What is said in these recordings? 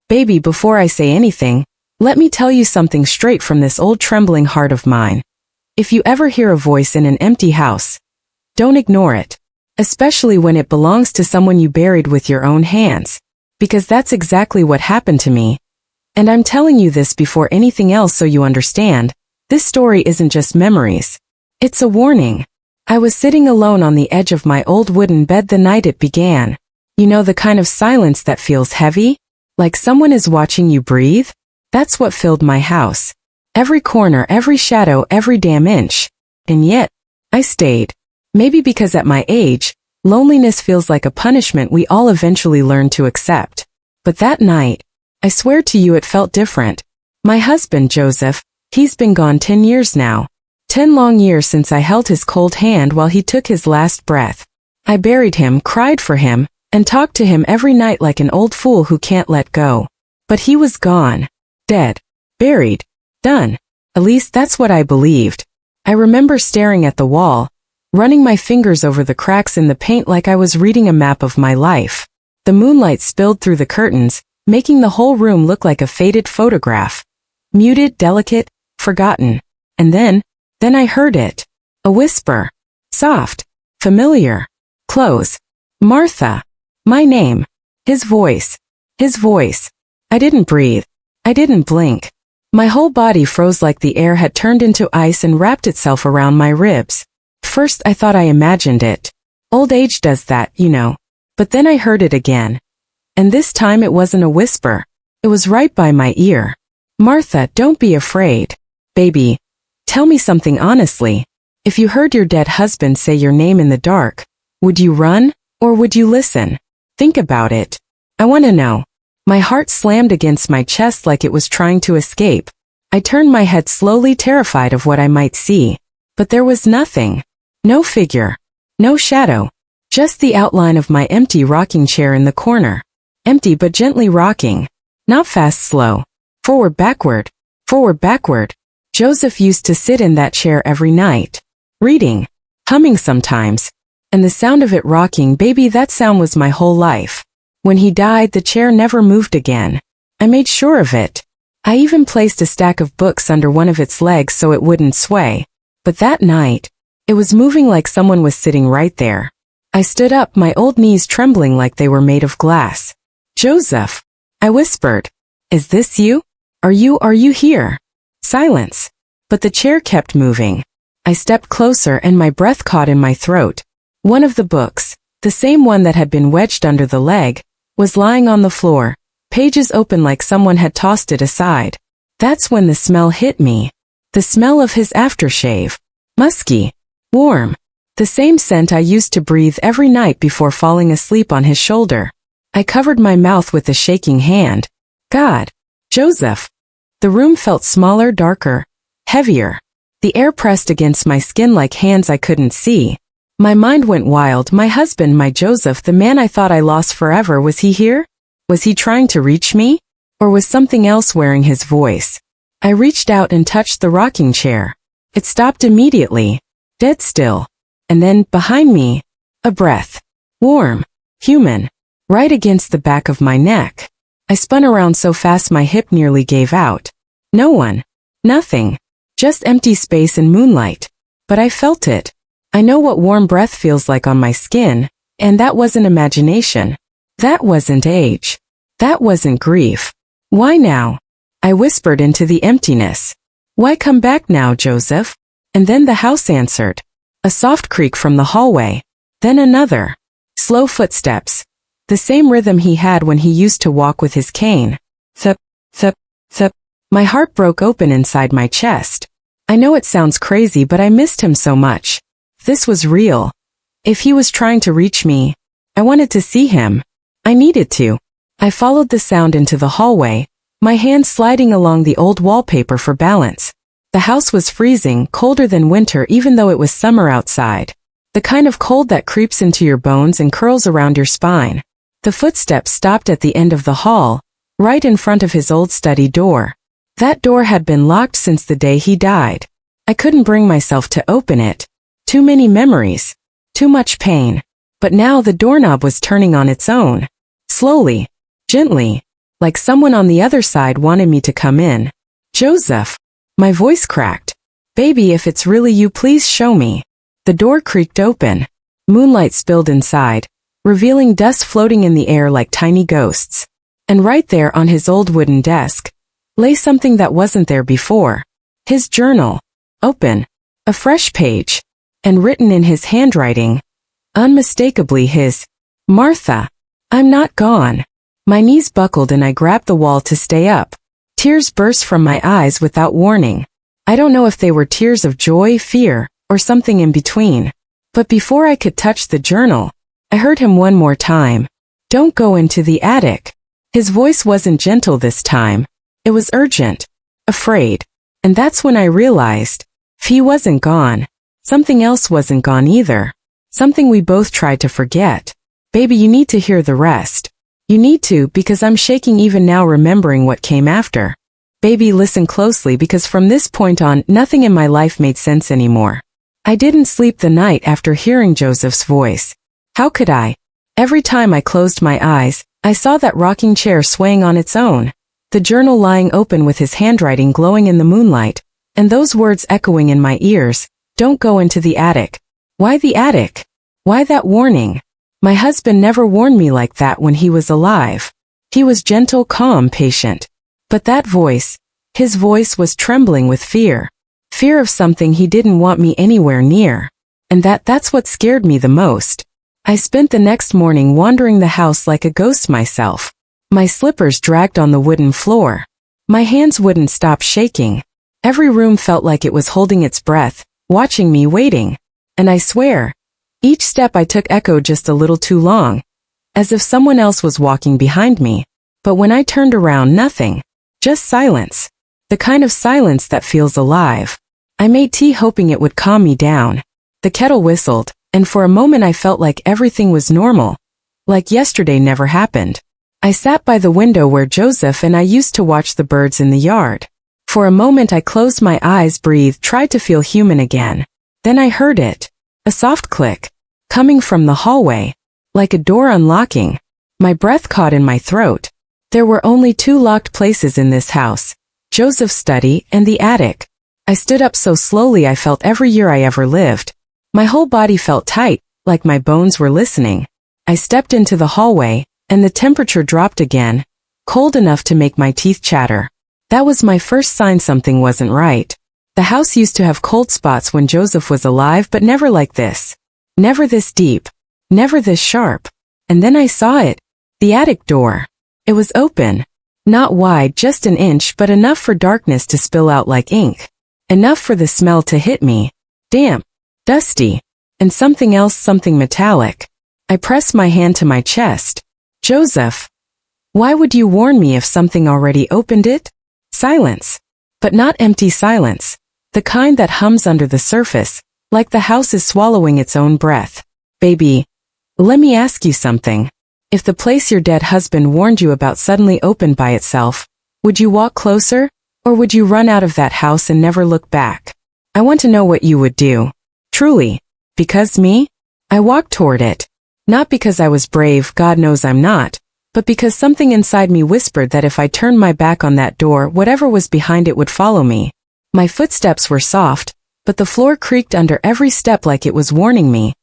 Baby, before I say anything, let me tell you something straight from this old trembling heart of mine. If you ever hear a voice in an empty house, don't ignore it, especially when it belongs to someone you buried with your own hands, because that's exactly what happened to me. And I'm telling you this before anything else so you understand, this story isn't just memories. It's a warning. I was sitting alone on the edge of my old wooden bed the night it began. You know, the kind of silence that feels heavy? Like someone is watching you breathe? That's what filled my house. Every corner, every shadow, every damn inch. And yet, I stayed. Maybe because at my age, loneliness feels like a punishment we all eventually learn to accept. But that night, I swear to you it felt different. My husband, Joseph, he's been gone 10 years now. 10 long years since I held his cold hand while he took his last breath. I buried him, cried for him, and talked to him every night like an old fool who can't let go. But he was gone. Dead. Buried. Done. At least that's what I believed. I remember staring at the wall, running my fingers over the cracks in the paint like I was reading a map of my life. The moonlight spilled through the curtains, making the whole room look like a faded photograph. Muted, delicate, forgotten. And then I heard it. A whisper. Soft. Familiar. Close. Martha. My name. His voice. His voice. I didn't breathe. I didn't blink. My whole body froze like the air had turned into ice and wrapped itself around my ribs. First I thought I imagined it. Old age does that, you know. But then I heard it again. And this time it wasn't a whisper. It was right by my ear. Martha, don't be afraid. Baby, tell me something honestly. If you heard your dead husband say your name in the dark, would you run, or would you listen? Think about it. I want to know. My heart slammed against my chest like it was trying to escape. I turned my head slowly, terrified of what I might see. But there was nothing. No figure. No shadow. Just the outline of my empty rocking chair in the corner. Empty but gently rocking. Not fast, slow. Forward, backward. Forward, backward. Joseph used to sit in that chair every night. Reading. Humming sometimes. And the sound of it rocking, baby, that sound was my whole life. When he died, the chair never moved again. I made sure of it. I even placed a stack of books under one of its legs so it wouldn't sway. But that night, it was moving like someone was sitting right there. I stood up, my old knees trembling like they were made of glass. Joseph, I whispered. Is this you? Are you here? Silence. But the chair kept moving. I stepped closer and my breath caught in my throat. One of the books, the same one that had been wedged under the leg, was lying on the floor, pages open like someone had tossed it aside. That's when the smell hit me. The smell of his aftershave. Musky. Warm. The same scent I used to breathe every night before falling asleep on his shoulder. I covered my mouth with a shaking hand. God. Joseph. The room felt smaller, darker, heavier. The air pressed against my skin like hands I couldn't see. My mind went wild. My husband, my Joseph, the man I thought I lost forever, was he here? Was he trying to reach me? Or was something else wearing his voice? I reached out and touched the rocking chair. It stopped immediately. Dead still. And then, behind me, a breath. Warm. Human. Right against the back of my neck. I spun around so fast my hip nearly gave out. No one. Nothing. Just empty space and moonlight. But I felt it. I know what warm breath feels like on my skin, and that wasn't imagination. That wasn't age. That wasn't grief. Why now? I whispered into the emptiness. Why come back now, Joseph? And then the house answered. A soft creak from the hallway. Then another. Slow footsteps. The same rhythm he had when he used to walk with his cane. Thup, thup, thup. My heart broke open inside my chest. I know it sounds crazy, but I missed him so much. This was real. If he was trying to reach me, I wanted to see him. I needed to. I followed the sound into the hallway, my hand sliding along the old wallpaper for balance. The house was freezing, colder than winter even though it was summer outside. The kind of cold that creeps into your bones and curls around your spine. The footsteps stopped at the end of the hall, right in front of his old study door. That door had been locked since the day he died. I couldn't bring myself to open it. Too many memories. Too much pain. But now the doorknob was turning on its own. Slowly. Gently. like someone on the other side wanted me to come in. Joseph. My voice cracked. Baby, if it's really you, please show me. The door creaked open. Moonlight spilled inside, revealing dust floating in the air like tiny ghosts. And right there on his old wooden desk lay something that wasn't there before. His journal. Open. A fresh page. And written in his handwriting. Unmistakably his. Martha. I'm not gone. My knees buckled and I grabbed the wall to stay up. Tears burst from my eyes without warning. I don't know if they were tears of joy, fear, or something in between. But before I could touch the journal, I heard him one more time. Don't go into the attic. His voice wasn't gentle this time. It was urgent. Afraid. And that's when I realized. If he wasn't gone, something else wasn't gone either. Something we both tried to forget. Baby, you need to hear the rest. You need to, because I'm shaking even now remembering what came after. Baby, listen closely, because from this point on, nothing in my life made sense anymore. I didn't sleep the night after hearing Joseph's voice. How could I? Every time I closed my eyes, I saw that rocking chair swaying on its own, the journal lying open with his handwriting glowing in the moonlight, and those words echoing in my ears, don't go into the attic. Why the attic? Why that warning? My husband never warned me like that when he was alive. He was gentle, calm, patient. But that voice, his voice was trembling with fear. Fear of something he didn't want me anywhere near. And that's what scared me the most. I spent the next morning wandering the house like a ghost myself. My slippers dragged on the wooden floor. My hands wouldn't stop shaking. Every room felt like it was holding its breath, watching me, waiting. And I swear, each step I took echoed just a little too long, as if someone else was walking behind me. But when I turned around, nothing. Just silence. The kind of silence that feels alive. I made tea hoping it would calm me down. The kettle whistled, and for a moment I felt like everything was normal. Like yesterday never happened. I sat by the window where Joseph and I used to watch the birds in the yard. For a moment I closed my eyes, breathed, tried to feel human again. Then I heard it. A soft click. Coming from the hallway. Like a door unlocking. My breath caught in my throat. There were only two locked places in this house. Joseph's study and the attic. I stood up so slowly I felt every year I ever lived. My whole body felt tight, like my bones were listening. I stepped into the hallway, and the temperature dropped again, cold enough to make my teeth chatter. That was my first sign something wasn't right. The house used to have cold spots when Joseph was alive, but never like this. Never this deep. Never this sharp. And then I saw it. The attic door. It was open. Not wide, just an inch, but enough for darkness to spill out like ink. Enough for the smell to hit me. Damp. Dusty. And something else, something metallic. I pressed my hand to my chest. Joseph. Why would you warn me if something already opened it? Silence. But not empty silence. The kind that hums under the surface, like the house is swallowing its own breath. Baby, let me ask you something. If the place your dead husband warned you about suddenly opened by itself, would you walk closer, or would you run out of that house and never look back? I want to know what you would do. Truly. Because me? I walked toward it. Not because I was brave, God knows I'm not, but because something inside me whispered that if I turned my back on that door, whatever was behind it would follow me. My footsteps were soft, but the floor creaked under every step like it was warning me,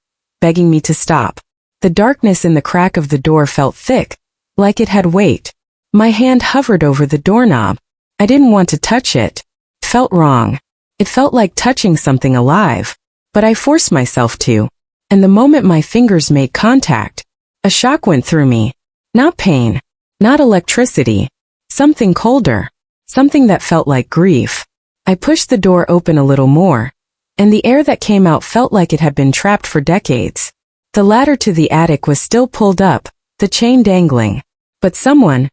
begging me to stop. The darkness in the crack of the door felt thick, like it had weight. My hand hovered over the doorknob. I didn't want to touch it. It felt wrong. It felt like touching something alive. But I forced myself to. And the moment my fingers made contact, a shock went through me. Not pain. Not electricity. Something colder. Something that felt like grief. I pushed the door open a little more, and the air that came out felt like it had been trapped for decades. The ladder to the attic was still pulled up, the chain dangling. But someone,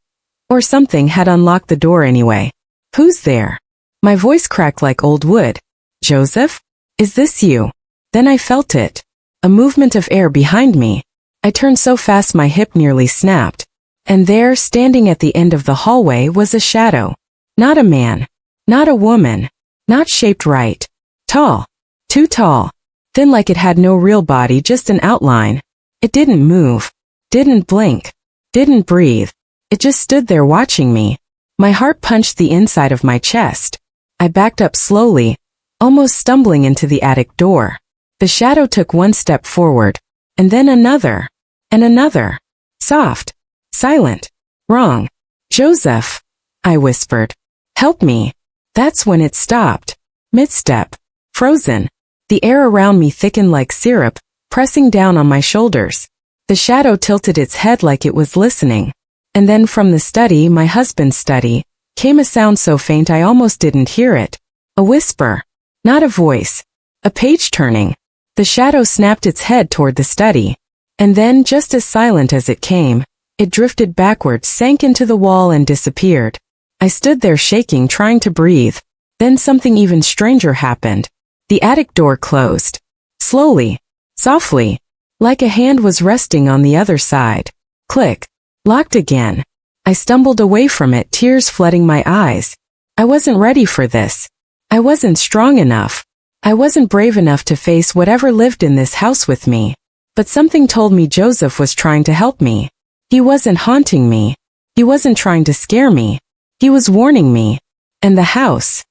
or something, had unlocked the door anyway. Who's there? My voice cracked like old wood. Joseph? Is this you? Then I felt it. A movement of air behind me. I turned so fast my hip nearly snapped. And there, standing at the end of the hallway, was a shadow. Not a man. Not a woman. Not shaped right. Tall. Too tall. Thin, like it had no real body, just an outline. It didn't move. Didn't blink. Didn't breathe. It just stood there watching me. My heart punched the inside of my chest. I backed up slowly, almost stumbling into the attic door. The shadow took one step forward, and then another, and another. Soft, silent, wrong. Joseph, I whispered. Help me. That's when it stopped. Mid-step. Frozen. The air around me thickened like syrup, pressing down on my shoulders. The shadow tilted its head like it was listening. And then from the study, my husband's study, came a sound so faint I almost didn't hear it. A whisper. Not a voice. A page turning. The shadow snapped its head toward the study. And then, just as silent as it came, it drifted backwards, sank into the wall and disappeared. I stood there shaking, trying to breathe. Then something even stranger happened. The attic door closed. Slowly. Softly. Like a hand was resting on the other side. Click. Locked again. I stumbled away from it, tears flooding my eyes. I wasn't ready for this. I wasn't strong enough. I wasn't brave enough to face whatever lived in this house with me. But something told me Joseph was trying to help me. He wasn't haunting me. He wasn't trying to scare me. He was warning me. And the house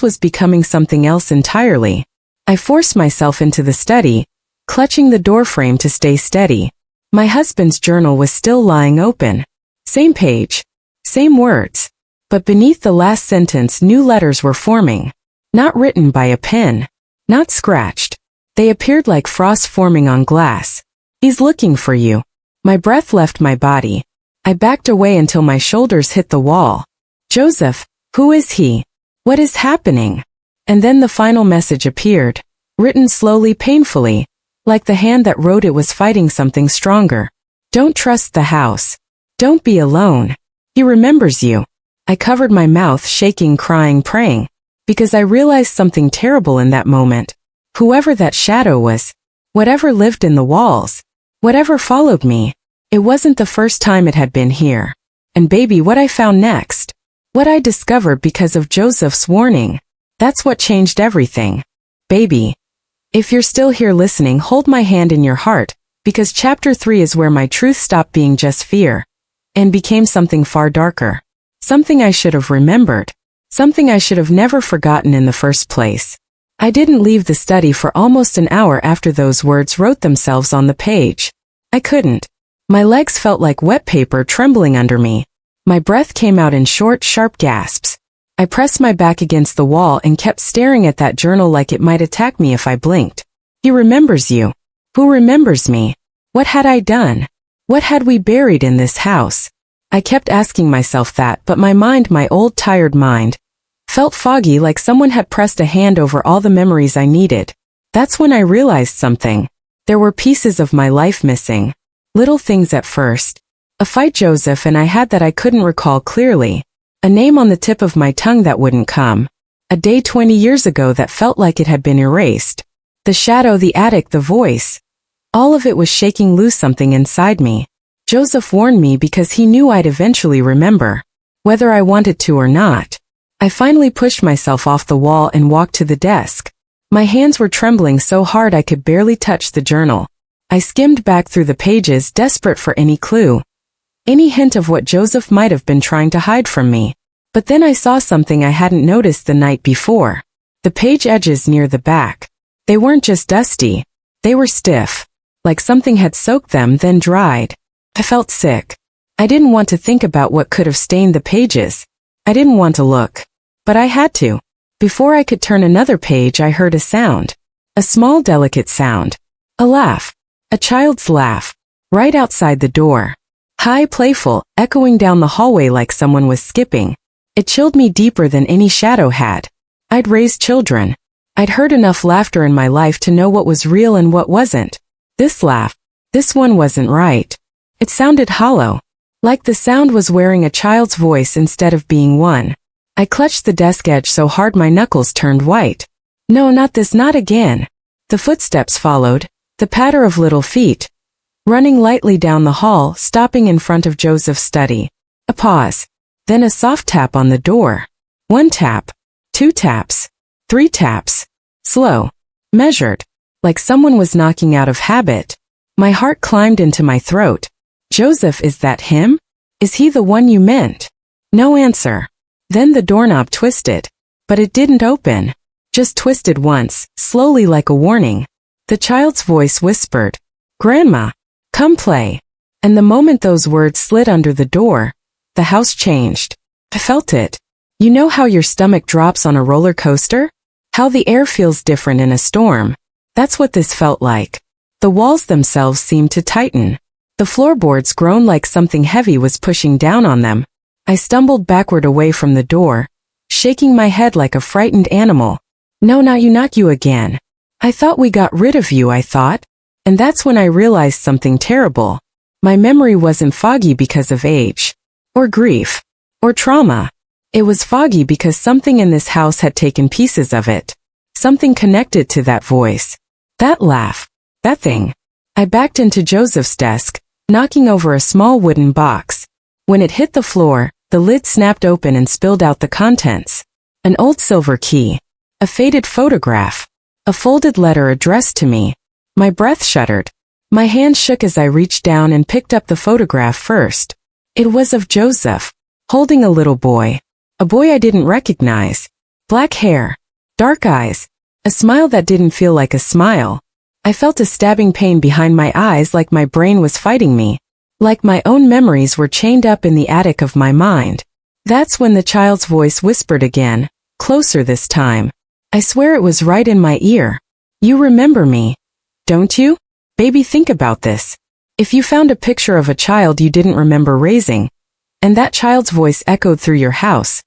was becoming something else entirely. I forced myself into the study, clutching the doorframe to stay steady. My husband's journal was still lying open. Same page. Same words. But beneath the last sentence, new letters were forming. Not written by a pen. Not scratched. They appeared like frost forming on glass. He's looking for you. My breath left my body. I backed away until my shoulders hit the wall. Joseph, who is he? What is happening? And then the final message appeared, written slowly, painfully, like the hand that wrote it was fighting something stronger. Don't trust the house. Don't be alone. He remembers you. I covered my mouth, shaking, crying, praying, because I realized something terrible in that moment. Whoever that shadow was, whatever lived in the walls, whatever followed me, it wasn't the first time it had been here. And baby, what I found next, what I discovered because of Joseph's warning, that's what changed everything. Baby, if you're still here listening, hold my hand in your heart, because chapter 3 is where my truth stopped being just fear and became something far darker. Something I should have remembered. Something I should have never forgotten in the first place. I didn't leave the study for almost an hour after those words wrote themselves on the page. I couldn't. My legs felt like wet paper trembling under me. My breath came out in short, sharp gasps. I pressed my back against the wall and kept staring at that journal like it might attack me if I blinked. He remembers you. Who remembers me? What had I done? What had we buried in this house? I kept asking myself that, but my mind, my old tired mind, felt foggy, like someone had pressed a hand over all the memories I needed. That's when I realized something. There were pieces of my life missing. Little things at first. A fight Joseph and I had that I couldn't recall clearly. A name on the tip of my tongue that wouldn't come. A day 20 years ago that felt like it had been erased. The shadow, the attic, the voice. All of it was shaking loose something inside me. Joseph warned me because he knew I'd eventually remember, whether I wanted to or not. I finally pushed myself off the wall and walked to the desk. My hands were trembling so hard I could barely touch the journal. I skimmed back through the pages, desperate for any clue, any hint of what Joseph might have been trying to hide from me. But then I saw something I hadn't noticed the night before. The page edges near the back. They weren't just dusty. They were stiff, like something had soaked them then dried. I felt sick. I didn't want to think about what could have stained the pages. I didn't want to look. But I had to. Before I could turn another page, I heard a sound. A small, delicate sound. A laugh. A child's laugh. Right outside the door. High, playful, echoing down the hallway like someone was skipping. It chilled me deeper than any shadow had. I'd raised children. I'd heard enough laughter in my life to know what was real and what wasn't. This laugh, this one wasn't right. It sounded hollow. Like the sound was wearing a child's voice instead of being one. I clutched the desk edge so hard my knuckles turned white. No, not this, not again. The footsteps followed, the patter of little feet, running lightly down the hall, stopping in front of Joseph's study. A pause. Then a soft tap on the door. 1 tap. 2 taps. 3 taps. Slow. Measured. Like someone was knocking out of habit. My heart climbed into my throat. Joseph, is that him? Is he the one you meant? No answer. Then the doorknob twisted. But it didn't open. Just twisted once, slowly like a warning. The child's voice whispered, "Grandma, come play." And the moment those words slid under the door, the house changed. I felt it. You know how your stomach drops on a roller coaster? How the air feels different in a storm? That's what this felt like. The walls themselves seemed to tighten. The floorboards groaned like something heavy was pushing down on them. I stumbled backward away from the door, shaking my head like a frightened animal. No, not you again. I thought we got rid of you, I thought. And that's when I realized something terrible. My memory wasn't foggy because of age, or grief, or trauma. It was foggy because something in this house had taken pieces of it. Something connected to that voice. That laugh. That thing. I backed into Joseph's desk, knocking over a small wooden box. When it hit the floor, the lid snapped open and spilled out the contents. An old silver key. A faded photograph. A folded letter addressed to me. My breath shuddered. My hand shook as I reached down and picked up the photograph first. It was of Joseph, holding a little boy. A boy I didn't recognize. Black hair. Dark eyes. A smile that didn't feel like a smile. I felt a stabbing pain behind my eyes, like my brain was fighting me. Like my own memories were chained up in the attic of my mind. That's when the child's voice whispered again, closer this time. I swear it was right in my ear. You remember me, don't you? Baby, think about this. If you found a picture of a child you didn't remember raising, and that child's voice echoed through your house,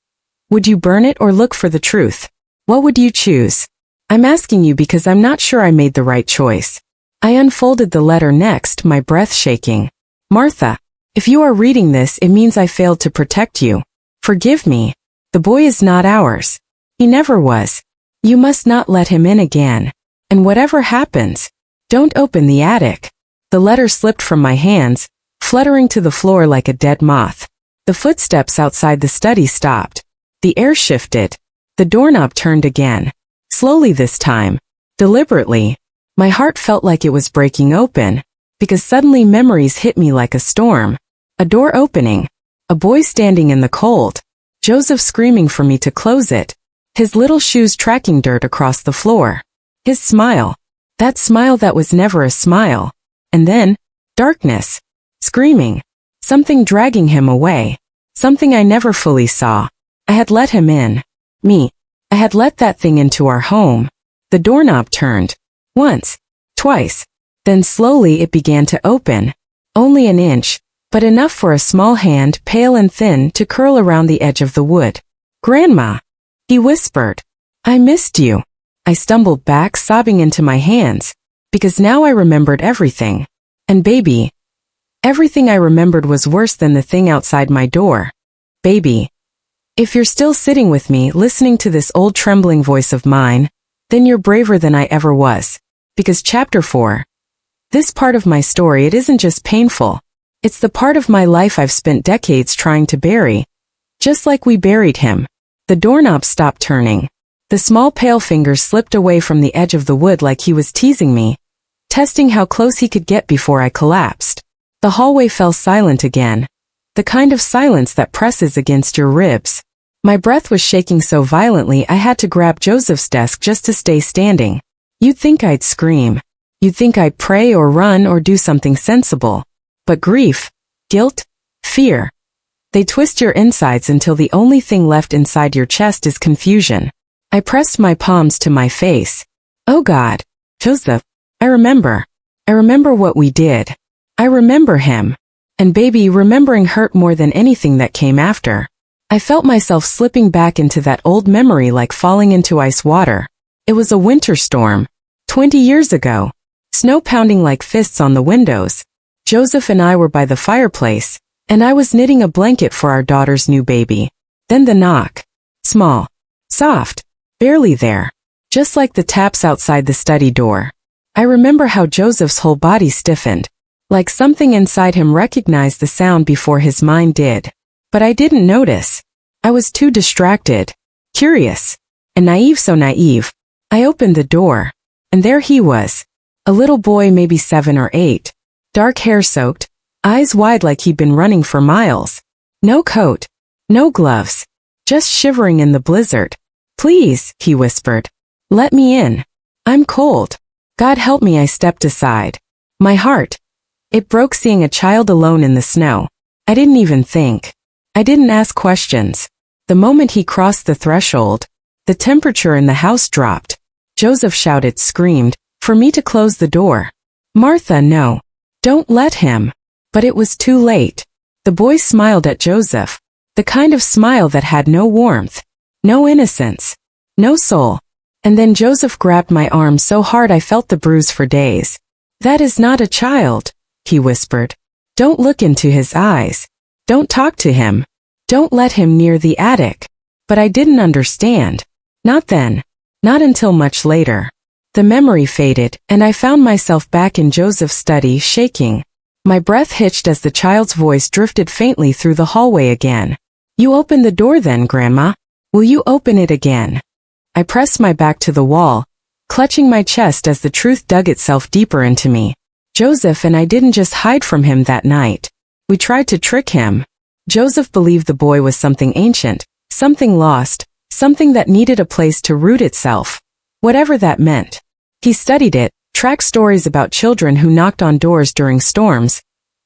would you burn it or look for the truth? What would you choose? I'm asking you because I'm not sure I made the right choice. I unfolded the letter next, my breath shaking. Martha, if you are reading this, it means I failed to protect you. Forgive me. The boy is not ours. He never was. You must not let him in again. And whatever happens, don't open the attic. The letter slipped from my hands, fluttering to the floor like a dead moth. The footsteps outside the study stopped. The air shifted. The doorknob turned again. Slowly this time. Deliberately. My heart felt like it was breaking open, because suddenly memories hit me like a storm. A door opening. A boy standing in the cold. Joseph screaming for me to close it. His little shoes tracking dirt across the floor. His smile. That smile that was never a smile. And then, darkness. Screaming. Something dragging him away. Something I never fully saw. I had let him in. Me. I had let that thing into our home. The doorknob turned. Once. Twice. Then slowly it began to open. Only an inch, but enough for a small hand, pale and thin, to curl around the edge of the wood. Grandma. He whispered. I missed you. I stumbled back, sobbing into my hands, because now I remembered everything. And baby. Everything I remembered was worse than the thing outside my door. Baby. If you're still sitting with me, listening to this old trembling voice of mine, then you're braver than I ever was. Because Chapter 4. This part of my story, it isn't just painful. It's the part of my life I've spent decades trying to bury. Just like we buried him. The doorknob stopped turning. The small pale fingers slipped away from the edge of the wood like he was teasing me, testing how close he could get before I collapsed. The hallway fell silent again. The kind of silence that presses against your ribs. My breath was shaking so violently I had to grab Joseph's desk just to stay standing. You'd think I'd scream. You'd think I'd pray or run or do something sensible. But grief, guilt, fear. They twist your insides until the only thing left inside your chest is confusion. I pressed my palms to my face. Oh God, Joseph, I remember. I remember what we did. I remember him. And baby, remembering hurt more than anything that came after. I felt myself slipping back into that old memory like falling into ice water. It was a winter storm. 20 years ago. Snow pounding like fists on the windows. Joseph and I were by the fireplace, and I was knitting a blanket for our daughter's new baby. Then the knock. Small. Soft. Barely there. Just like the taps outside the study door. I remember how Joseph's whole body stiffened. Like something inside him recognized the sound before his mind did. But I didn't notice. I was too distracted. Curious. And naive, so naive. I opened the door. And there he was. A little boy, maybe 7 or 8. Dark hair soaked. eyes wide like he'd been running for miles. No coat, no gloves, just shivering in the blizzard. "Please," he whispered. "Let me in. I'm cold." God help me, I stepped aside. My heart, it broke seeing a child alone in the snow. I didn't even think. I didn't ask questions. The moment he crossed the threshold, the temperature in the house dropped. Joseph shouted, screamed, for me to close the door. "Martha, no. Don't let him." But it was too late. The boy smiled at Joseph. The kind of smile that had no warmth, no innocence, no soul. And then Joseph grabbed my arm so hard I felt the bruise for days. "That is not a child," he whispered. "Don't look into his eyes. Don't talk to him. Don't let him near the attic." But I didn't understand. Not then. Not until much later. The memory faded, and I found myself back in Joseph's study, shaking. My breath hitched as the child's voice drifted faintly through the hallway again. "You open the door then, Grandma. Will you open it again?" I pressed my back to the wall, clutching my chest as the truth dug itself deeper into me. Joseph and I didn't just hide from him that night. We tried to trick him. Joseph believed the boy was something ancient, something lost, something that needed a place to root itself. Whatever that meant. He studied it, tracked stories about children who knocked on doors during storms,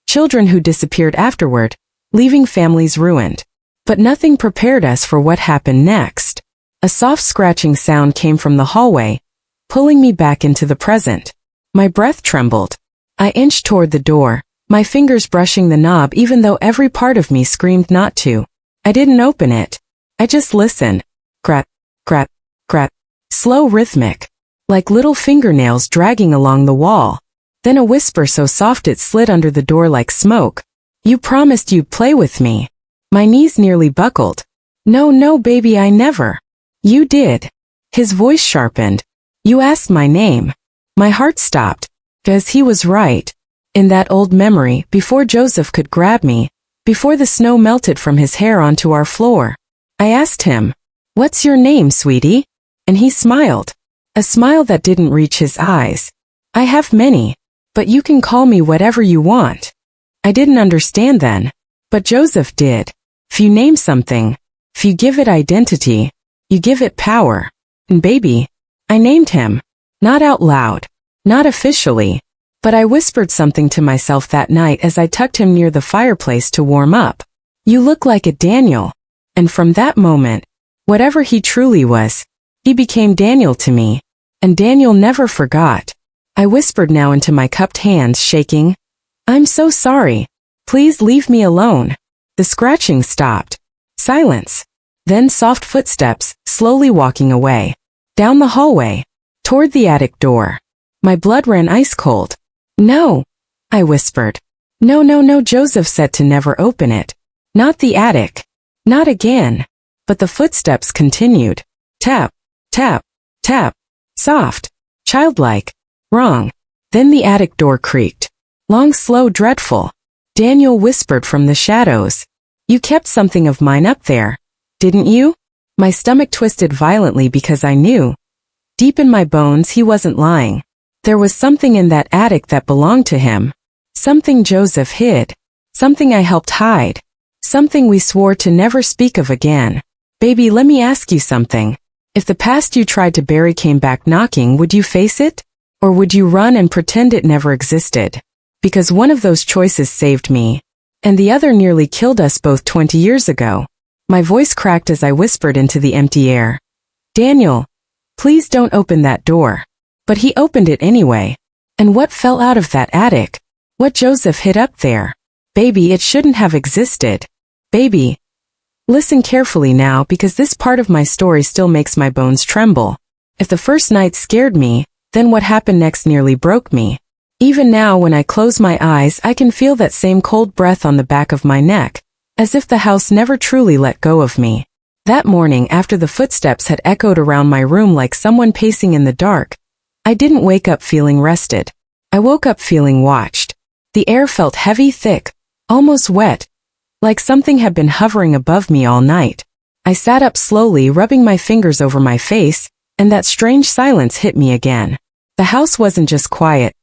children who disappeared afterward, leaving families ruined. But nothing prepared us for what happened next. A soft scratching sound came from the hallway, pulling me back into the present. My breath trembled. I inched toward the door, my fingers brushing the knob even though every part of me screamed not to. I didn't open it. I just listened. Grap, grap, grap. Slow, rhythmic. Like little fingernails dragging along the wall. Then a whisper so soft it slid under the door like smoke. "You promised you'd play with me." My knees nearly buckled. "No, no, baby, I never." "You did." His voice sharpened. "You asked my name." My heart stopped. Because he was right. In that old memory, before Joseph could grab me, before the snow melted from his hair onto our floor, I asked him, "What's your name, sweetie?" And he smiled. A smile that didn't reach his eyes. "I have many, but you can call me whatever you want." I didn't understand then, but Joseph did. If you name something, if you give it identity, you give it power. And baby, I named him. Not out loud, not officially, but I whispered something to myself that night as I tucked him near the fireplace to warm up. "You look like a Daniel." And from that moment, whatever he truly was, he became Daniel to me. And Daniel never forgot. I whispered now into my cupped hands, shaking. "I'm so sorry. Please leave me alone." The scratching stopped. Silence. Then soft footsteps, slowly walking away. Down the hallway. Toward the attic door. My blood ran ice cold. "No," I whispered. "No, no, no," Joseph said to never open it. Not the attic. Not again. But the footsteps continued. Tap, tap, tap. Soft. Childlike. Wrong. Then the attic door creaked. Long, slow, dreadful. Daniel whispered from the shadows. "You kept something of mine up there, didn't you?" My stomach twisted violently because I knew. Deep in my bones he wasn't lying. There was something in that attic that belonged to him. Something Joseph hid. Something I helped hide. Something we swore to never speak of again. "Baby, let me ask you something. If the past you tried to bury came back knocking, would you face it? Or would you run and pretend it never existed? Because one of those choices saved me, and the other nearly killed us both 20 years ago." My voice cracked as I whispered into the empty air. "Daniel, please don't open that door." But he opened it anyway. And what fell out of that attic? What Joseph hid up there? Baby, it shouldn't have existed. Baby. Listen carefully now, because this part of my story still makes my bones tremble. If the first night scared me, then what happened next nearly broke me. Even now when I close my eyes I can feel that same cold breath on the back of my neck, as if the house never truly let go of me. That morning, after the footsteps had echoed around my room like someone pacing in the dark, I didn't wake up feeling rested. I woke up feeling watched. The air felt heavy, thick, almost wet, like something had been hovering above me all night. I sat up slowly, rubbing my fingers over my face, and that strange silence hit me again. The house wasn't just quiet.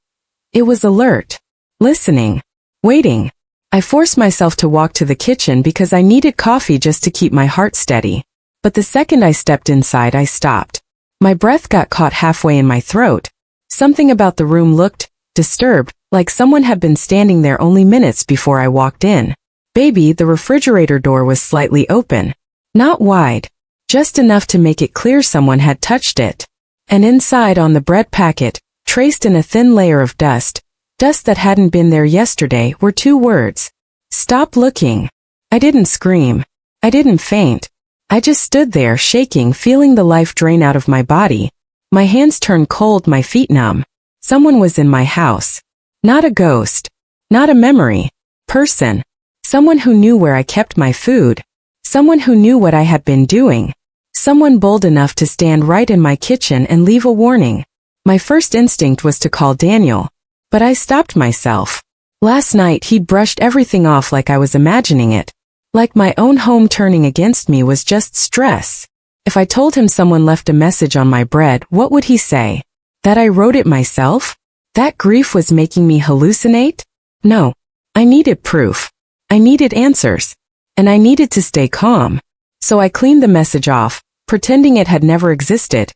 It was alert, listening, waiting. I forced myself to walk to the kitchen because I needed coffee just to keep my heart steady. But the second I stepped inside, I stopped. My breath got caught halfway in my throat. Something about the room looked disturbed, like someone had been standing there only minutes before I walked in. Baby, the refrigerator door was slightly open. Not wide. Just enough to make it clear someone had touched it. And inside on the bread packet, traced in a thin layer of dust that hadn't been there yesterday, were 2 words. Stop looking. I didn't scream. I didn't faint. I just stood there shaking, feeling the life drain out of my body. My hands turned cold, my feet numb. Someone was in my house. Not a ghost. Not a memory. Person. Someone who knew where I kept my food. Someone who knew what I had been doing. Someone bold enough to stand right in my kitchen and leave a warning. My first instinct was to call Daniel. But I stopped myself. Last night he'd brushed everything off like I was imagining it. Like my own home turning against me was just stress. If I told him someone left a message on my bread, what would he say? That I wrote it myself? That grief was making me hallucinate? No. I needed proof. I needed answers. And I needed to stay calm. So I cleaned the message off, pretending it had never existed.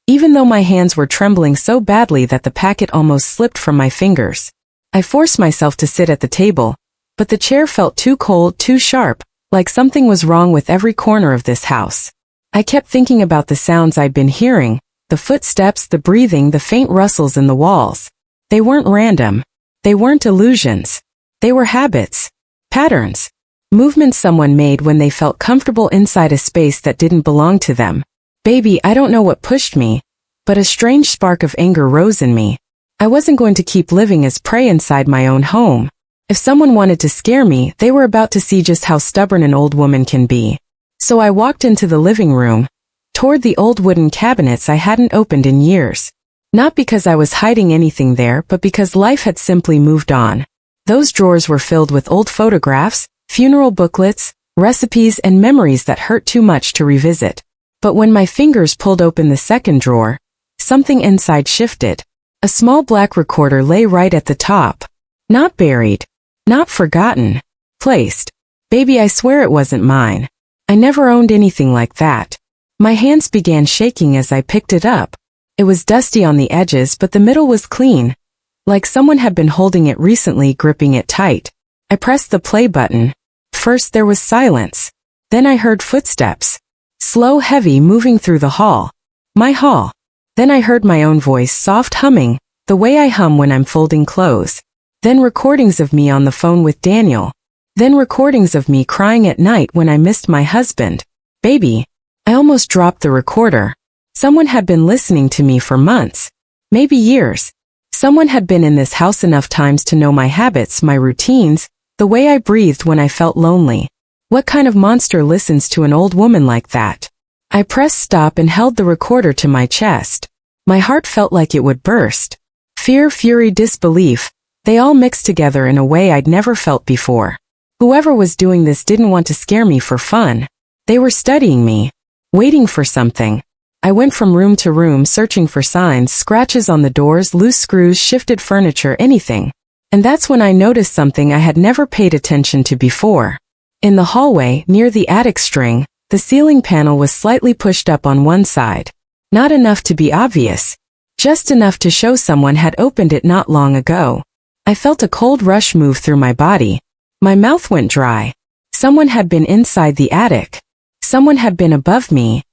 Even though my hands were trembling so badly that the packet almost slipped from my fingers. I forced myself to sit at the table, but the chair felt too cold, too sharp, like something was wrong with every corner of this house. I kept thinking about the sounds I'd been hearing, the footsteps, the breathing, the faint rustles in the walls. They weren't random. They weren't illusions. They were habits, patterns, movements someone made when they felt comfortable inside a space that didn't belong to them. Baby, I don't know what pushed me, but a strange spark of anger rose in me. I wasn't going to keep living as prey inside my own home. If someone wanted to scare me, they were about to see just how stubborn an old woman can be. So I walked into the living room, toward the old wooden cabinets I hadn't opened in years. Not because I was hiding anything there, but because life had simply moved on. Those drawers were filled with old photographs, funeral booklets, recipes, and memories that hurt too much to revisit. But when my fingers pulled open the second drawer, something inside shifted. A small black recorder lay right at the top. Not buried. Not forgotten. Placed. Baby, I swear it wasn't mine. I never owned anything like that. My hands began shaking as I picked it up. It was dusty on the edges, but the middle was clean. Like someone had been holding it recently, gripping it tight. I pressed the play button. First there was silence. Then I heard footsteps. Slow, heavy, moving through the hall. My hall. Then I heard my own voice, soft humming, the way I hum when I'm folding clothes. Then recordings of me on the phone with Daniel. Then recordings of me crying at night when I missed my husband. Baby. I almost dropped the recorder. Someone had been listening to me for months. Maybe years. Someone had been in this house enough times to know my habits, my routines, the way I breathed when I felt lonely. What kind of monster listens to an old woman like that? I pressed stop and held the recorder to my chest. My heart felt like it would burst. Fear, fury, disbelief, they all mixed together in a way I'd never felt before. Whoever was doing this didn't want to scare me for fun. They were studying me, waiting for something. I went from room to room searching for signs, scratches on the doors, loose screws, shifted furniture, anything. And that's when I noticed something I had never paid attention to before. In the hallway, near the attic string, the ceiling panel was slightly pushed up on one side. Not enough to be obvious. Just enough to show someone had opened it not long ago. I felt a cold rush move through my body. My mouth went dry. Someone had been inside the attic. Someone had been above me,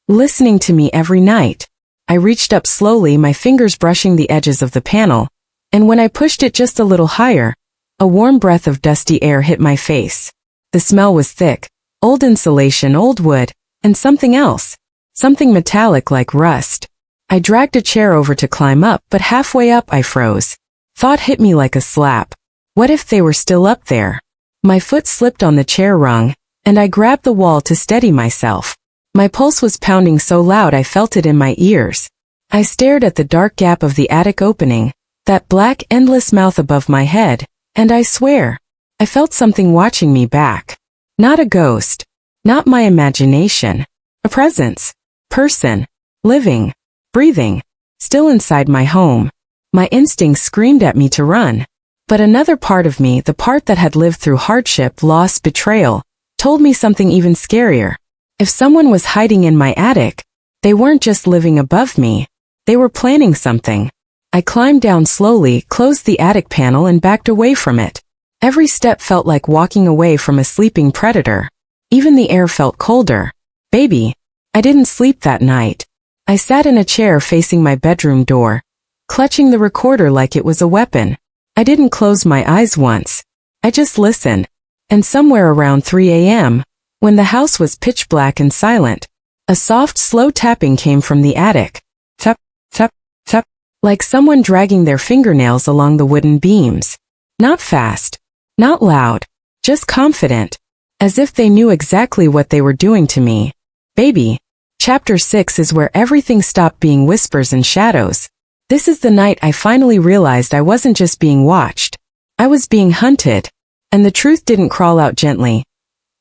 listening to me every night. I reached up slowly, my fingers brushing the edges of the panel, and when I pushed it just a little higher, a warm breath of dusty air hit my face. The smell was thick, old insulation, old wood, and something else. Something metallic like rust. I dragged a chair over to climb up, but halfway up I froze. Thought hit me like a slap. What if they were still up there? My foot slipped on the chair rung, and I grabbed the wall to steady myself. My pulse was pounding so loud I felt it in my ears. I stared at the dark gap of the attic opening, that black, endless mouth above my head, and I swear, I felt something watching me back. Not a ghost. Not my imagination. A presence. Person. Living. Breathing. Still inside my home. My instincts screamed at me to run. But another part of me, the part that had lived through hardship, loss, betrayal, told me something even scarier. If someone was hiding in my attic, they weren't just living above me. They were planning something. I climbed down slowly, closed the attic panel and backed away from it. Every step felt like walking away from a sleeping predator. Even the air felt colder. Baby, I didn't sleep that night. I sat in a chair facing my bedroom door, clutching the recorder like it was a weapon. I didn't close my eyes once. I just listened. And somewhere around 3 a.m., when the house was pitch black and silent, a soft, slow tapping came from the attic. Tap, tap, tap, like someone dragging their fingernails along the wooden beams. Not fast, not loud, just confident, as if they knew exactly what they were doing to me. Baby. Chapter 6 is where everything stopped being whispers and shadows. This is the night I finally realized I wasn't just being watched. I was being hunted. And the truth didn't crawl out gently.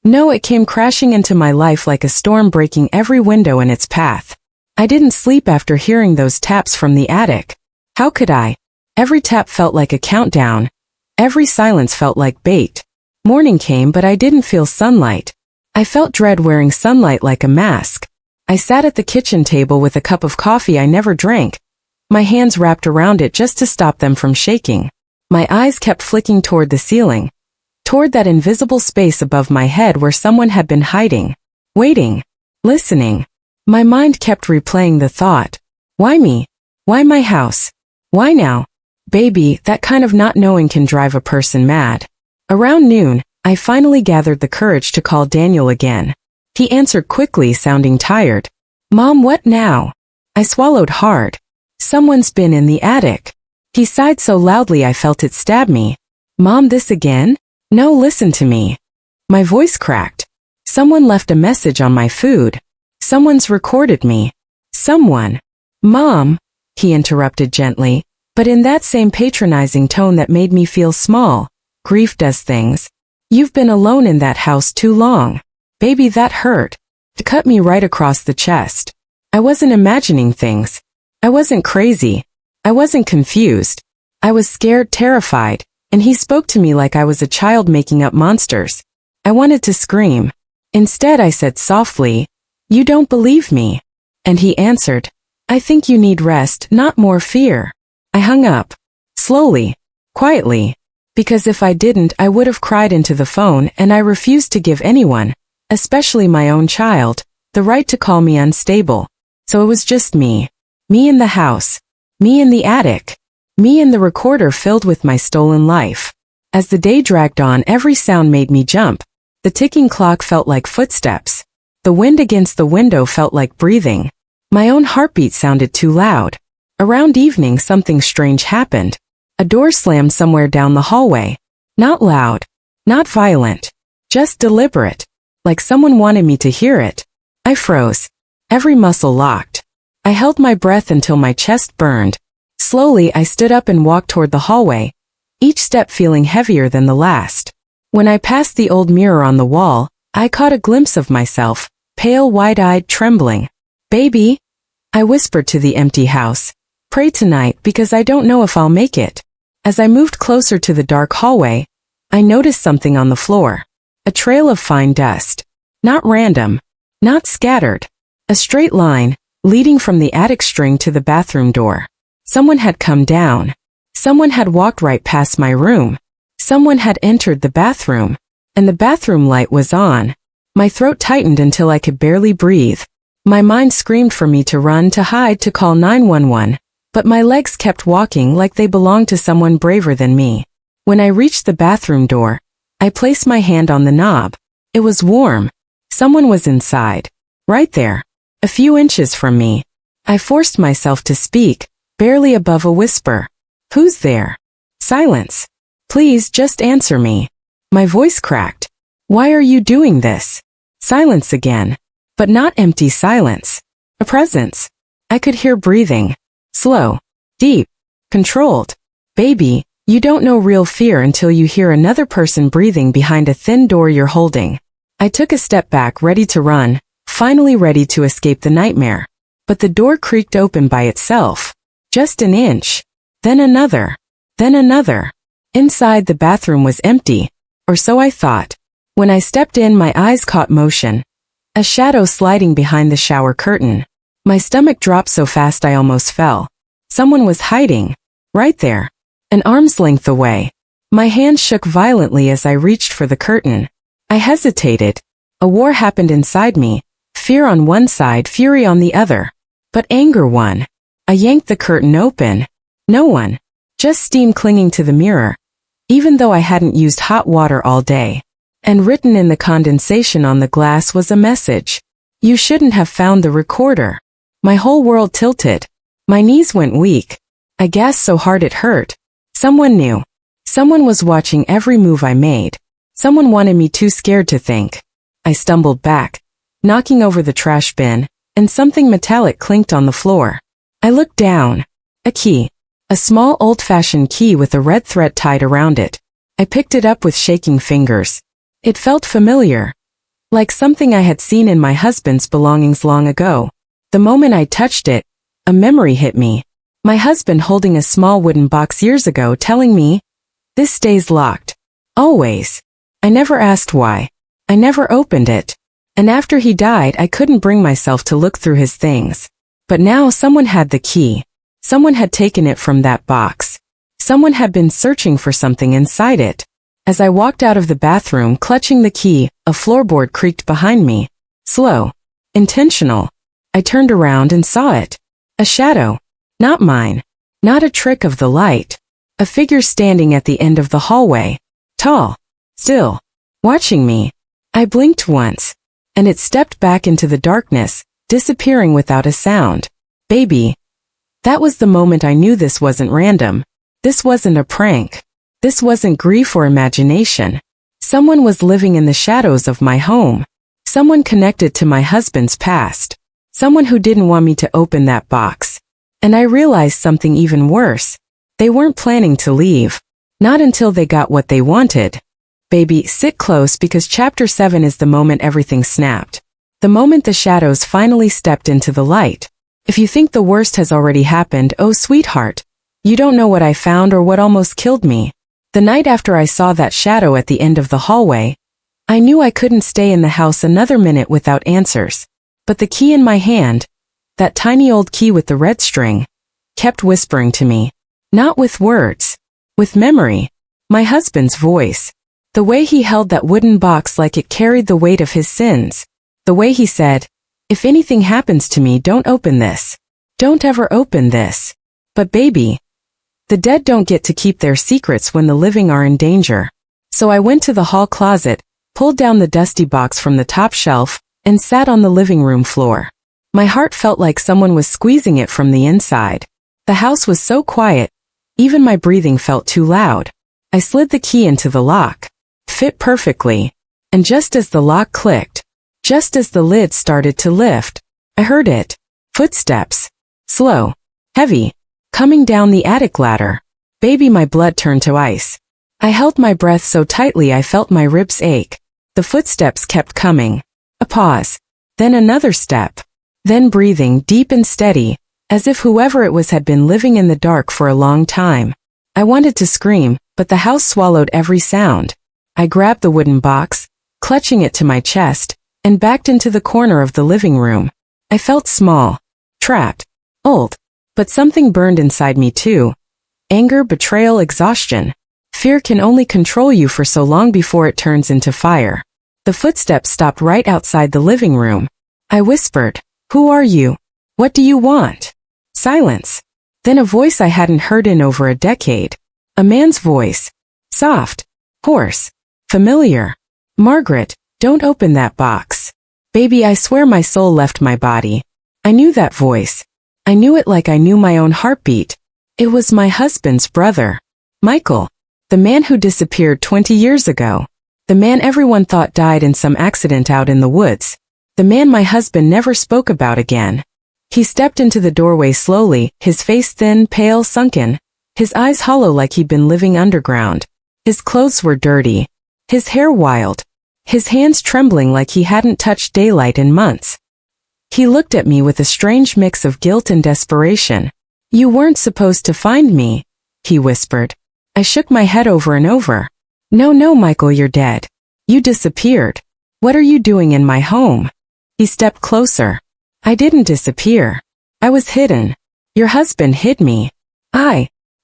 No, it came crashing into my life like a storm, breaking every window in its path. I didn't sleep after hearing those taps from the attic. How could I? Every tap felt like a countdown. Every silence felt like bait. Morning came, but I didn't feel sunlight. I felt dread wearing sunlight like a mask. I sat at the kitchen table with a cup of coffee I never drank, my hands wrapped around it just to stop them from shaking. My eyes kept flicking toward the ceiling, toward that invisible space above my head where someone had been hiding, waiting, listening. My mind kept replaying the thought, why me? Why my house? Why now? Baby, that kind of not knowing can drive a person mad. Around noon, I finally gathered the courage to call Daniel again. He answered quickly, sounding tired. Mom, what now? I swallowed hard. Someone's been in the attic. He sighed so loudly I felt it stab me. Mom, this again? No, listen to me. My voice cracked. Someone left a message on my food. Someone's recorded me. Someone. Mom, he interrupted gently, but in that same patronizing tone that made me feel small. Grief does things. You've been alone in that house too long. Baby, that hurt. It cut me right across the chest. I wasn't imagining things. I wasn't crazy. I wasn't confused. I was scared, terrified, and he spoke to me like I was a child making up monsters. I wanted to scream. Instead, I said softly, "You don't believe me." And he answered, "I think you need rest, not more fear." I hung up. Slowly. Quietly. Because if I didn't, I would have cried into the phone, and I refused to give anyone, especially my own child, the right to call me unstable. So it was just me. Me in the house. Me in the attic. Me in the recorder filled with my stolen life. As the day dragged on, every sound made me jump. The ticking clock felt like footsteps. The wind against the window felt like breathing. My own heartbeat sounded too loud. Around evening, something strange happened. A door slammed somewhere down the hallway. Not loud. Not violent. Just deliberate. Like someone wanted me to hear it. I froze. Every muscle locked. I held my breath until my chest burned. Slowly, I stood up and walked toward the hallway, each step feeling heavier than the last. When I passed the old mirror on the wall, I caught a glimpse of myself, pale, wide-eyed, trembling. Baby, I whispered to the empty house. Pray tonight because I don't know if I'll make it. As I moved closer to the dark hallway, I noticed something on the floor. A trail of fine dust. Not random. Not scattered. A straight line, leading from the attic string to the bathroom door. Someone had come down. Someone had walked right past my room. Someone had entered the bathroom. And the bathroom light was on. My throat tightened until I could barely breathe. My mind screamed for me to run, to hide, to call 911, but my legs kept walking like they belonged to someone braver than me. When I reached the bathroom door, I placed my hand on the knob. It was warm. Someone was inside. Right there. A few inches from me. I forced myself to speak, barely above a whisper. Who's there? Silence. Please just answer me. My voice cracked. Why are you doing this? Silence again. But not empty silence. A presence. I could hear breathing. Slow. Deep. Controlled. Baby, you don't know real fear until you hear another person breathing behind a thin door you're holding. I took a step back, ready to run, finally ready to escape the nightmare. But the door creaked open by itself. Just an inch. Then another. Then another. Inside, the bathroom was empty, or so I thought. When I stepped in, my eyes caught motion. A shadow sliding behind the shower curtain. My stomach dropped so fast I almost fell. Someone was hiding. Right there. An arm's length away. My hand shook violently as I reached for the curtain. I hesitated. A war happened inside me. Fear on one side, fury on the other. But anger won. I yanked the curtain open. No one. Just steam clinging to the mirror. Even though I hadn't used hot water all day. And written in the condensation on the glass was a message. You shouldn't have found the recorder. My whole world tilted. My knees went weak. I gasped so hard it hurt. Someone knew. Someone was watching every move I made. Someone wanted me too scared to think. I stumbled back, knocking over the trash bin, and something metallic clinked on the floor. I looked down. A key. A small old-fashioned key with a red thread tied around it. I picked it up with shaking fingers. It felt familiar. Like something I had seen in my husband's belongings long ago. The moment I touched it, a memory hit me. My husband holding a small wooden box years ago telling me, "This stays locked. Always." I never asked why. I never opened it. And after he died, I couldn't bring myself to look through his things. But now someone had the key. Someone had taken it from that box. Someone had been searching for something inside it. As I walked out of the bathroom clutching the key, a floorboard creaked behind me. Slow. Intentional. I turned around and saw it. A shadow. Not mine. Not a trick of the light. A figure standing at the end of the hallway. Tall. Still. Watching me. I blinked once. And it stepped back into the darkness, disappearing without a sound. Baby. That was the moment I knew this wasn't random. This wasn't a prank. This wasn't grief or imagination. Someone was living in the shadows of my home. Someone connected to my husband's past. Someone who didn't want me to open that box. And I realized something even worse. They weren't planning to leave. Not until they got what they wanted. Baby, sit close because chapter 7 is the moment everything snapped. The moment the shadows finally stepped into the light. If you think the worst has already happened, oh sweetheart, you don't know what I found or what almost killed me. The night after I saw that shadow at the end of the hallway, I knew I couldn't stay in the house another minute without answers. But the key in my hand, that tiny old key with the red string, kept whispering to me. Not with words. With memory. My husband's voice. The way he held that wooden box like it carried the weight of his sins. The way he said, "If anything happens to me, don't open this. Don't ever open this." But baby, the dead don't get to keep their secrets when the living are in danger. So I went to the hall closet, pulled down the dusty box from the top shelf, and sat on the living room floor. My heart felt like someone was squeezing it from the inside. The house was so quiet, even my breathing felt too loud. I slid the key into the lock. Fit perfectly. And just as the lock clicked, just as the lid started to lift, I heard it. Footsteps. Slow. Heavy. Coming down the attic ladder. Baby, my blood turned to ice. I held my breath so tightly I felt my ribs ache. The footsteps kept coming. A pause. Then another step. Then breathing deep and steady, as if whoever it was had been living in the dark for a long time. I wanted to scream, but the house swallowed every sound. I grabbed the wooden box, clutching it to my chest, and backed into the corner of the living room. I felt small, trapped, old, but something burned inside me too. Anger, betrayal, exhaustion. Fear can only control you for so long before it turns into fire. The footsteps stopped right outside the living room. I whispered, "Who are you? What do you want?" Silence. Then a voice I hadn't heard in over a decade. A man's voice. Soft. Hoarse. Familiar. "Margaret, don't open that box." Baby, I swear my soul left my body. I knew that voice. I knew it like I knew my own heartbeat. It was my husband's brother. Michael. The man who disappeared 20 years ago. The man everyone thought died in some accident out in the woods. The man my husband never spoke about again. He stepped into the doorway slowly, his face thin, pale, sunken. His eyes hollow like he'd been living underground. His clothes were dirty. His hair wild. His hands trembling like he hadn't touched daylight in months. He looked at me with a strange mix of guilt and desperation. "You weren't supposed to find me," he whispered. I shook my head over and over. No, no, Michael, you're dead. You disappeared. What are you doing in my home? He stepped closer. I didn't disappear. I was hidden. Your husband hid me.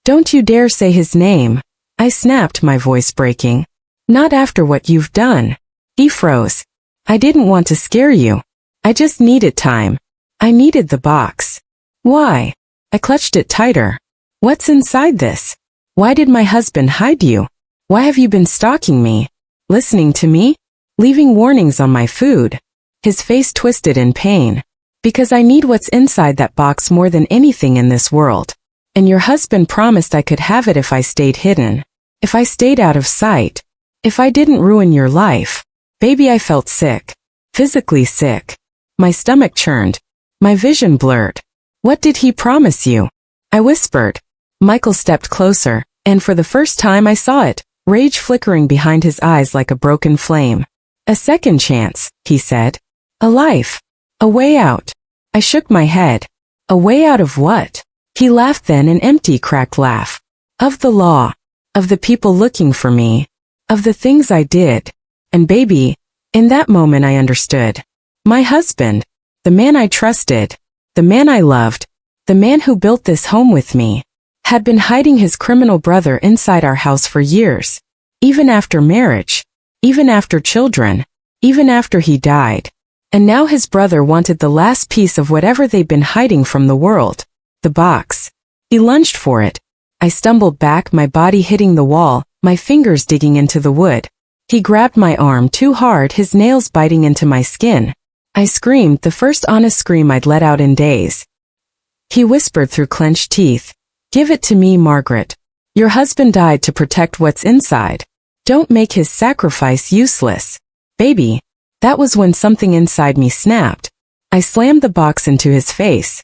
Don't you dare say his name. I snapped, my voice breaking. Not after what you've done. He froze. I didn't want to scare you. I just needed time. I needed the box. Why? I clutched it tighter. What's inside this? Why did my husband hide you? Why have you been stalking me? Listening to me? Leaving warnings on my food? His face twisted in pain. Because I need what's inside that box more than anything in this world. And your husband promised I could have it if I stayed hidden. If I stayed out of sight. If I didn't ruin your life. Baby, I felt sick. Physically sick. My stomach churned. My vision blurred. What did he promise you? I whispered. Michael stepped closer, and for the first time I saw it, rage flickering behind his eyes like a broken flame. A second chance, he said. A life. A way out. I shook my head. A way out of what? He laughed then, an empty, cracked laugh. Of the law. Of the people looking for me. Of the things I did. And baby, in that moment I understood. My husband. The man I trusted. The man I loved. The man who built this home with me. Had been hiding his criminal brother inside our house for years. Even after marriage. Even after children. Even after he died. And now his brother wanted the last piece of whatever they'd been hiding from the world. The box. He lunged for it. I stumbled back, my body hitting the wall, my fingers digging into the wood. He grabbed my arm too hard, his nails biting into my skin. I screamed, the first honest scream I'd let out in days. He whispered through clenched teeth. Give it to me, Margaret. Your husband died to protect what's inside. Don't make his sacrifice useless. Baby. That was when something inside me snapped. I slammed the box into his face.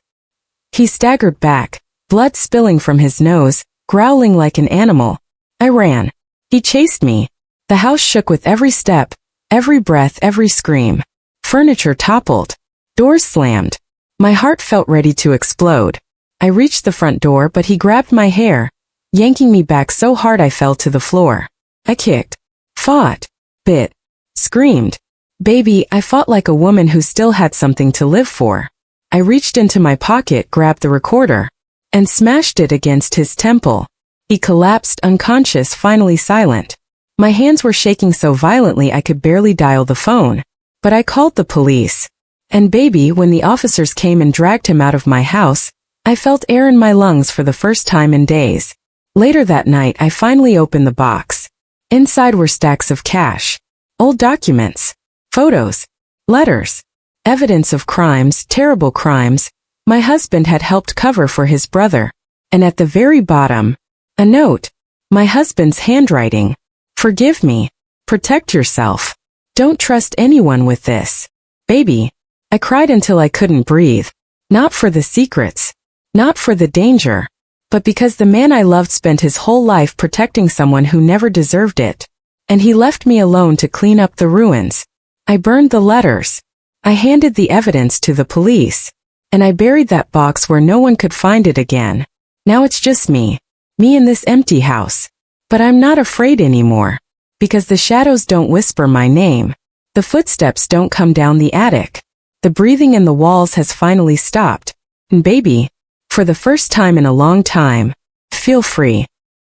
He staggered back, blood spilling from his nose, growling like an animal. I ran. He chased me. The house shook with every step, every breath, every scream. Furniture toppled. Doors slammed. My heart felt ready to explode. I reached the front door, but he grabbed my hair, yanking me back so hard I fell to the floor. I kicked, fought, bit, screamed. Baby, I fought like a woman who still had something to live for. I reached into my pocket, grabbed the recorder, and smashed it against his temple. He collapsed, unconscious, finally silent. My hands were shaking so violently I could barely dial the phone. But I called the police. And baby, when the officers came and dragged him out of my house, I felt air in my lungs for the first time in days. Later that night, I finally opened the box. Inside were stacks of cash, old documents, photos, letters, evidence of crimes, terrible crimes, my husband had helped cover for his brother. And at the very bottom, a note. My husband's handwriting. Forgive me. Protect yourself. Don't trust anyone with this. Baby. I cried until I couldn't breathe. Not for the secrets. Not for the danger. But because the man I loved spent his whole life protecting someone who never deserved it. And he left me alone to clean up the ruins. I burned the letters. I handed the evidence to the police. And I buried that box where no one could find it again. Now it's just me. Me in this empty house. But I'm not afraid anymore. Because the shadows don't whisper my name. The footsteps don't come down the attic. The breathing in the walls has finally stopped. And baby, for the first time in a long time, feel free.